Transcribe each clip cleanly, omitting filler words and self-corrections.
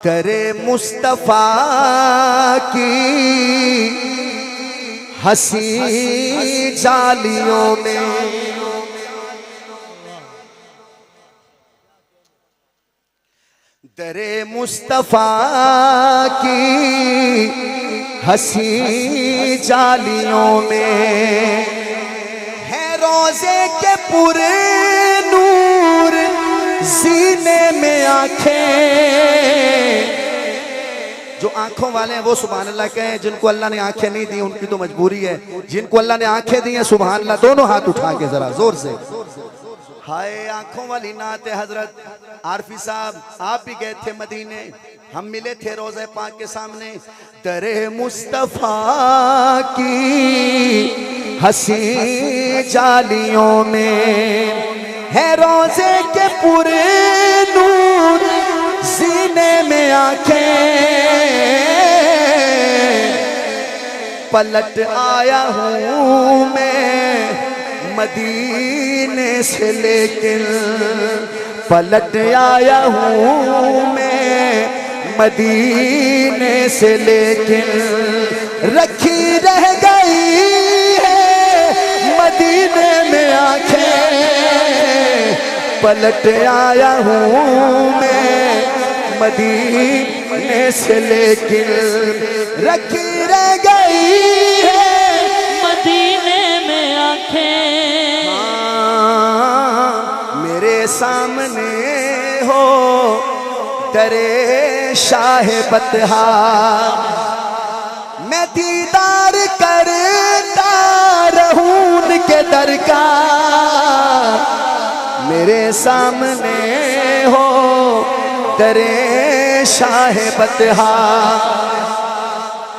करे मुस्तफा की हंसी जालियों में, दरे मुस्तफा की हंसी जालियों में है रोजे के पूरे नूर, सीने में आंखें। जो आंखों वाले हैं वो सुभान अल्लाह कहें, जिनको अल्लाह ने आंखें नहीं दी उनकी तो मजबूरी है, जिनको अल्लाह ने आंखें दी हैं सुभान अल्लाह। दोनों हाथ उठा के जरा जोर से। हाय आंखों वाली नात हजरत आरफी साहब, आप भी गए थे मदीने, हम मिले थे रोज़े पाक के सामने। दरे मुस्तफा की हंसी जालियों में है रोजे के पूरे नूर, सीने में आंखें। पलट आया हूँ मैं मदीने से, लेकिन पलट आया हूँ मैं मदीने से, लेकिन रखी रह गई है मदीने में आंखें। पलट आया हूँ मैं मदीने से, लेकिन रखी रह गई है मदीने में आंखें। मेरे सामने हो दरे शाह बतहा, मैं दीदार करता रहूं उनके दर का। मेरे सामने हो दरे शाह बतहा,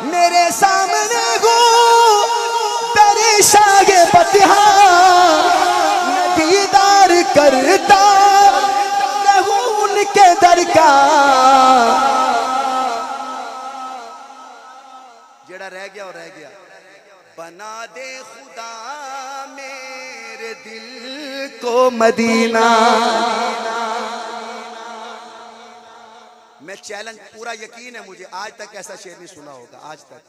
मेरे सामने हो दरे शाह बतहा, मैं दीदार करता रहूं उनके दर का। जेड़ा रह गया और रह गया। बना दे खुदा मेरे दिल को मदीना। मैं चैलेंज, पूरा यकीन है मुझे, आज तक ऐसा शेर नहीं सुना होगा। आज तक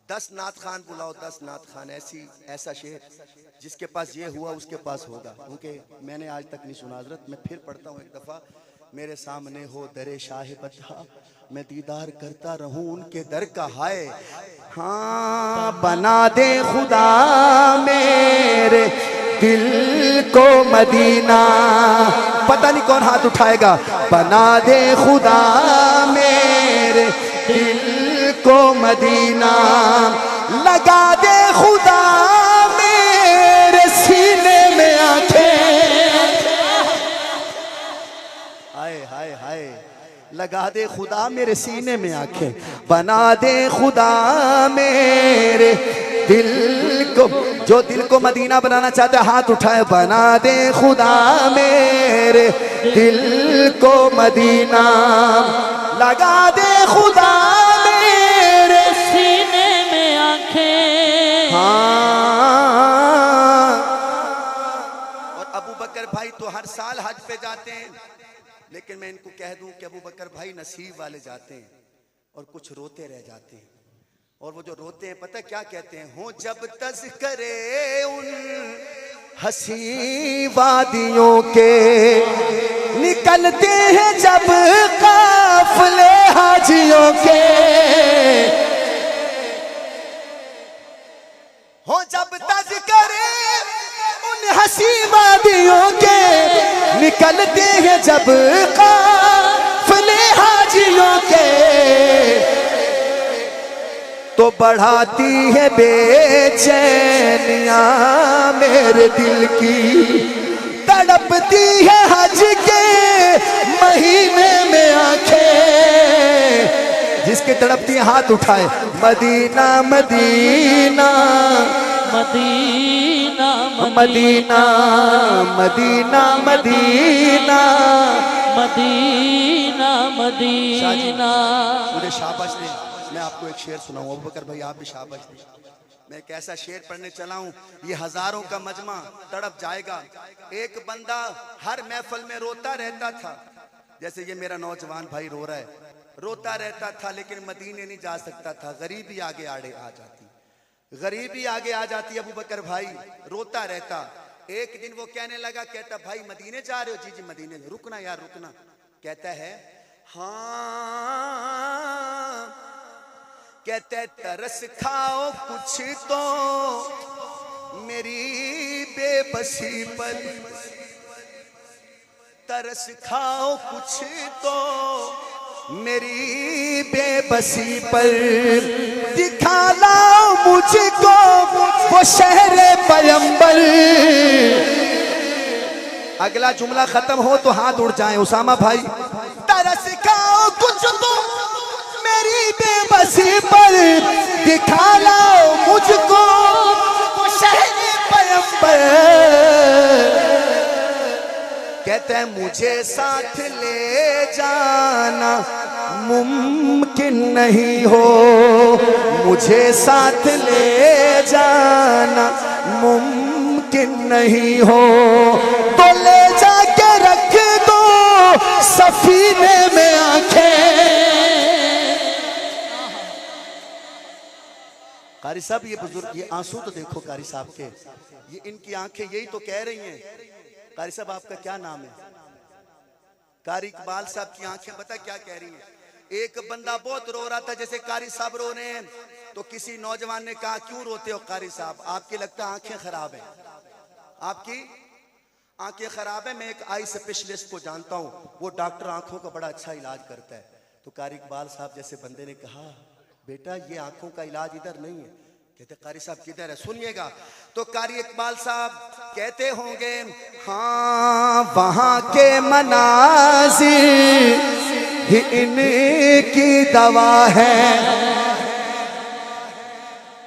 10 नात खान बुलाओ, 10 नात खान ऐसा शेर जिसके पास ये हुआ उसके पास होगा, क्योंकि मैंने आज तक नहीं सुना। हजरत मैं फिर पढ़ता हूँ एक दफा। मेरे सामने हो दरे शाह बतहा, मैं दीदार करता रहूं उनके दर का। हाय हाँ बना दे खुदा मेरे दिल को मदीना। पता नहीं कौन हाथ उठाएगा। बना दे खुदा मेरे दिल को मदीना, लगा दे खुदा मेरे सीने में आंखें। हाय हाय हाय, लगा दे खुदा मेरे सीने में आंखें। बना दे खुदा मेरे दिल को, जो दिल को मदीना बनाना चाहते हाथ उठाए। बना दे खुदा मेरे दिल को मदीना, लगा दे खुदा मेरे सीने में आंखें। हाँ। और अबू बकर भाई तो हर साल हज पे जाते हैं, लेकिन मैं इनको कह दूं कि अबू बकर भाई नसीब वाले जाते हैं और कुछ रोते रह जाते हैं। और वो जो रोते हैं पता क्या कहते हैं? हो जब तज़किरे उन हंसी वादियों के, निकलते हैं जब काफिले हाजियों के। हो जब तज़किरे उन हंसी वादियों के, निकलते हैं जब काफिले हाजियों के, तो बढ़ाती है बेचैनियां मेरे दिल की। तड़पती है हज के महीने में आंखें। जिसके तड़पती है हाथ उठाए। मदीना मदीना मदीना मदीना मदीना मदीना मदीना मदीना। पूरे शाबाश दे। मैं आपको एक शेर सुनाऊं, अबू बकर भाई आप भी शाबाश दे। मैं एक ऐसा शेर पढ़ने चला हूं, ये हजारों का मजमा तड़प जाएगा। एक बंदा हर महफिल में रोता रहता था, जैसे ये मेरा नौजवान भाई रो रहा है, रोता रहता था लेकिन मदीने नहीं जा सकता था, गरीबी आगे आड़े आ जाती, गरीबी आगे आ जाती। अबू बकर भाई रोता रहता। एक दिन वो कहने लगा, कहता भाई मदीने जा रहे हो? जी जी मदीने। रुकना यार रुकना। कहता है हाँ। कहते तरस खाओ कुछ तो मेरी बेबसी पर, तरस खाओ कुछ तो मेरी बेबसी पर, दिखा लाओ मुझको वो शहर पैगंबर। अगला जुमला खत्म हो तो हाथ उड़ जाए उसामा भाई। तरस खाओ कुछ तो मेरी बेबसी पर, दिखा लाओ मुझको वो शहर पैगंबर। कहते हैं मुझे साथ ले जाना मुमकिन नहीं हो, मुझे साथ ले जाना मुमकिन नहीं हो, तो ले जाके रख दो सफीने में आंखें। कारी साहब ये बुजुर्ग, ये आंसू तो देखो कारी साहब के, ये इनकी आंखें यही तो कह रही हैं। कारी साहब आपका क्या नाम है? कारी इकबाल साहब की आंखें बता क्या कह रही हैं। एक बंदा बहुत रो रहा था, जैसे कारी साहब रो रहे हैं, तो किसी नौजवान ने कहा क्यों रोते हो कारी साहब? आपकी लगता है आंखें खराब है, आपकी आंखें खराब है। मैं एक आई स्पेशलिस्ट को जानता हूं, वो डॉक्टर आंखों का बड़ा अच्छा इलाज करता है। तो कारी इकबाल साहब जैसे बंदे ने कहा बेटा ये आंखों का इलाज इधर नहीं है। कहते कारी साहब किधर है? सुनिएगा। तो कारी इकबाल साहब कहते होंगे हाँ वहां के मनाज़िर ही इनकी दवा है।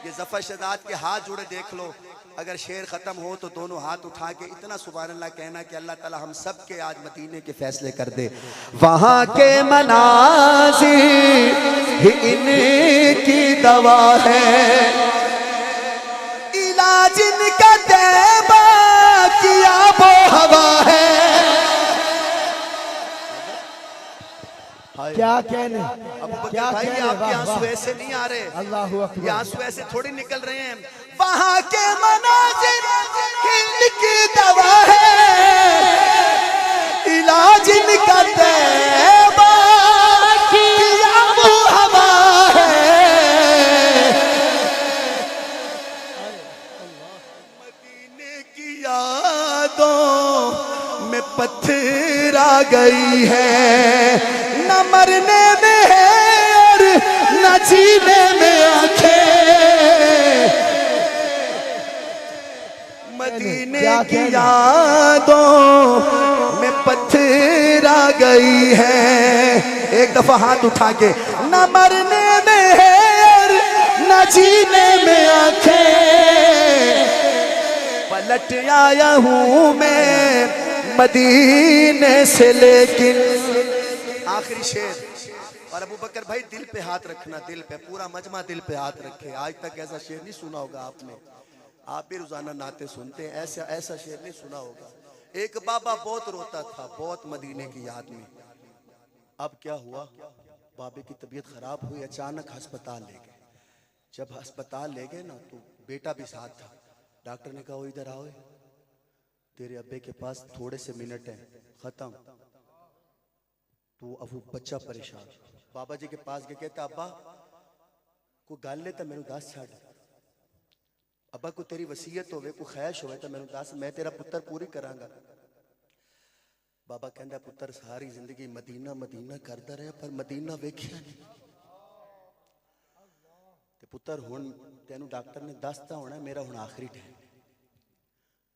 ये ज़फ़र शदाद के हाथ जुड़े देख लो, अगर शेर खत्म हो तो दोनों हाथ उठा के इतना सुभान अल्लाह कहना कि अल्लाह ताला हम सब के आज मदीने के फैसले कर दे। वहां के मनाज़िर ही इनकी दवा है, इलाज इनका तैबा किया वो हवा है। क्या कहने, क्या भाई आपके आंसू ऐसे नहीं आ रहे, अल्लाहु अकबर। ये आंसू ऐसे थोड़ी निकल रहे हैं। वहां के मनाज़िर इनकी दवा है, इलाज इनका तैबा किया वो हवा है। मदीने की यादों में पत्थर आ गई है, न मरने में है और न जीने में आंखें। मदीने की यादों में पत्थर आ गई है। एक दफा हाथ उठा के, न मरने में है और न जीने में आंखें। पलट आया हूं मैं मदीने से लेकिन। आखिरी शेर। और अबू बकर भाई दिल पे हाथ रखना, दिल पे, पूरा मजमा दिल पे हाथ रखे। आज तक ऐसा शेर नहीं सुना होगा आपने, आप भी रोजाना नाते सुनते हैं, ऐसा ऐसा शेर नहीं सुना होगा। एक बाबा बहुत रोता था, बहुत मदीने की याद में। अब क्या हुआ, बाबे की तबीयत खराब हुई, अचानक अस्पताल ले गए। जब अस्पताल ले गए ना तो बेटा भी साथ था। डॉक्टर ने कहा इधर आओ, तेरे अब्बे के पास थोड़े से मिनट हैं, खत्म। तो अब वो बच्चा परेशान बाबा जी के पास गया, कहता अब्बा को गल ले तो मैनू दस छड़, अब्बा को तेरी वसीयत होवे, को ख्वाहिश होवे तो मैनू दस, मैं तेरा पुत्र पूरी करांगा। बाबा कहता पुत्र सारी जिंदगी मदीना मदीना करता रहा पर मदीना वेखिया नहीं, ते पुत्र हुण तेनू डॉक्टर ने दसता होना मेरा हुण आखिरी टाइम।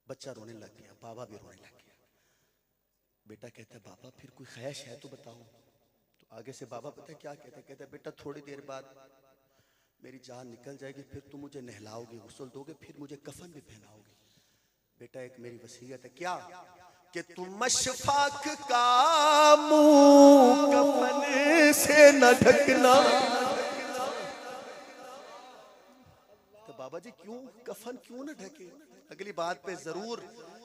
बच्चा रोने लग गया, बाबा भी रोने लग गया। बेटा कहता है बाबा फिर कोई ख्वाहिश है तो बताओ। तो आगे से बाबा पता है क्या कहता है, कहता है बेटा थोड़ी देर बाद मेरी जान निकल जाएगी, फिर तुम मुझे नहलाओगे, गुस्ल दोगे, फिर मुझे कफन भी पहनाओगे। बेटा एक मेरी वसीयत है, क्या? कि तुम मशफाक का मुंह कफन से न ढकना। तो बाबा जी क्यों कफन क्यों न ढके? अगली बात पे जरूर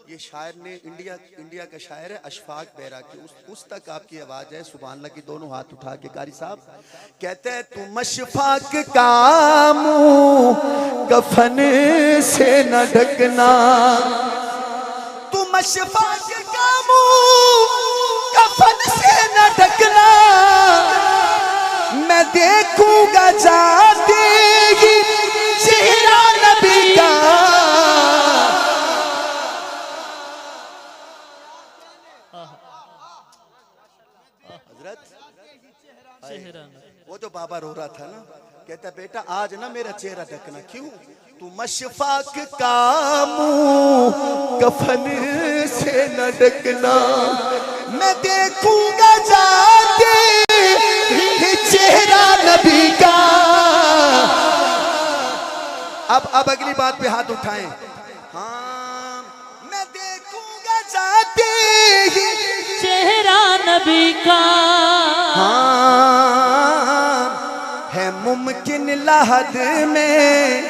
ये शायर ने इंडिया का शायर है अशफाक बैराकी, उस तक आपकी आवाज है। सुभान अल्लाह की दोनों हाथ उठा के कारी साहब कहते हैं तुम अशफाक का मुंह कफन से न ढकना, तुम अशफाक का मुंह कफन से न ढकना, मैं देखूंगा जाते ही चेहरा नबी का। वो तो बाबा रो रहा था ना, कहता बेटा आज ना मेरा चेहरा ढकना। क्यों? तू अशफाक का मुंह कफन से न ढकना, मैं देखूंगा जाते ही चेहरा नबी का। अब अगली बात पे हाथ उठाएं। हाँ, मैं देखूंगा जाते ही चेहरा नबी का। हाँ, है मुमकिन लहद में,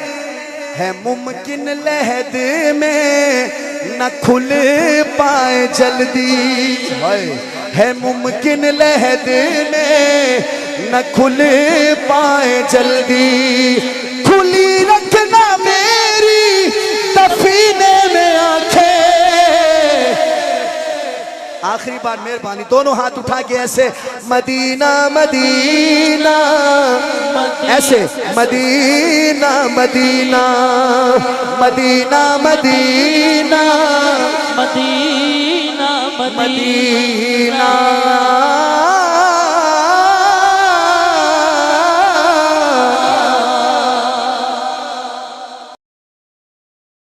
है मुमकिन लहद में न खुल पाए जल्दी, है मुमकिन लहद में न खुल पाए जल्दी, खुली रखना मेरी दफीने में आंखें। आखिरी बार मेहरबानी दोनों हाथ उठा के ऐसे मदीना मदीना, ऐसे मदीना मदीना मदीना मदीना मदीना मदीना।